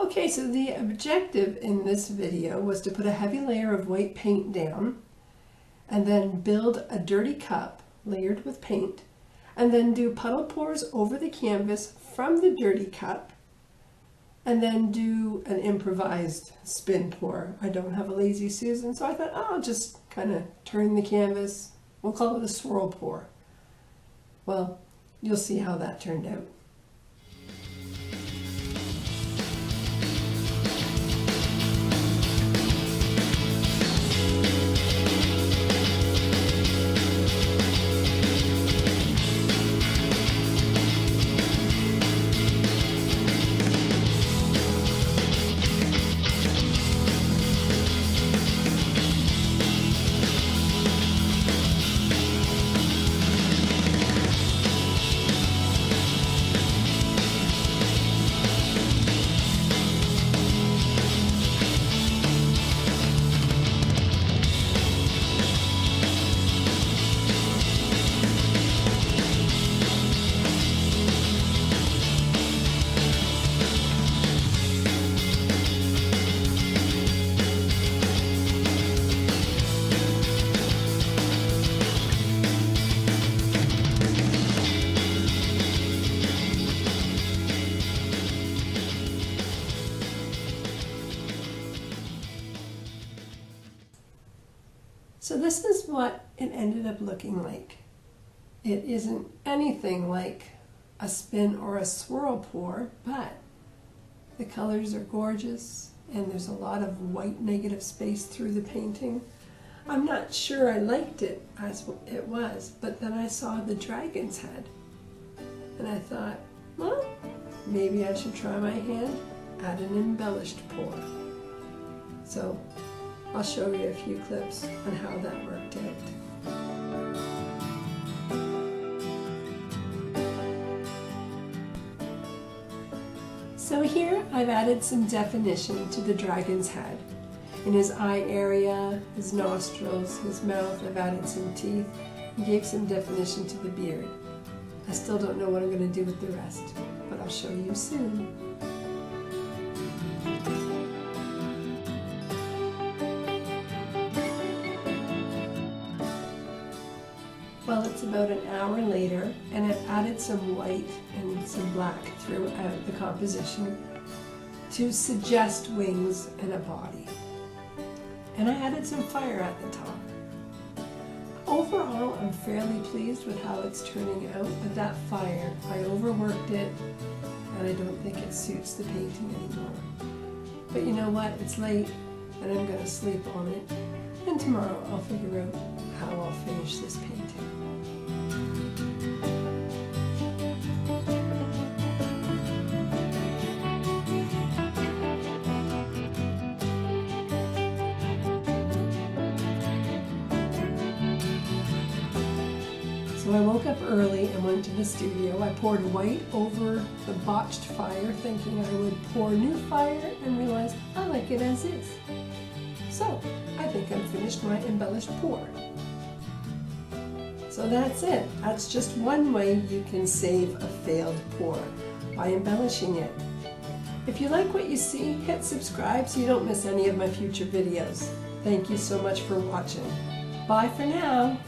Okay, so the objective in this video was to put a heavy layer of white paint down and then build a dirty cup layered with paint and then do puddle pours over the canvas from the dirty cup and then do an improvised spin pour. I don't have a Lazy Susan, so I thought, oh, I'll just kind of turn the canvas. We'll call it a swirl pour. Well, you'll see how that turned out. So this is what it ended up looking like. It isn't anything like a spin or a swirl pour, but the colors are gorgeous and there's a lot of white negative space through the painting. I'm not sure I liked it as it was, but then I saw the dragon's head and I thought, well, maybe I should try my hand at an embellished pour. So I'll show you a few clips on how that worked out. So here I've added some definition to the dragon's head. In his eye area, his nostrils, his mouth, I've added some teeth and gave some definition to the beard. I still don't know what I'm going to do with the rest, but I'll show you soon. Well, it's about an hour later, and I've added some white and some black throughout the composition to suggest wings and a body. And I added some fire at the top. Overall, I'm fairly pleased with how it's turning out, but that fire, I overworked it, and I don't think it suits the painting anymore. But you know what? It's late, and I'm going to sleep on it, and tomorrow I'll figure out how I'll finish this painting. So I woke up early and went to the studio. I poured white over the botched fire, thinking I would pour new fire, and realized I like it as is. So I think I'm finished my embellished pour. So that's it. That's just one way you can save a failed pour, by embellishing it. If you like what you see, hit subscribe so you don't miss any of my future videos. Thank you so much for watching. Bye for now.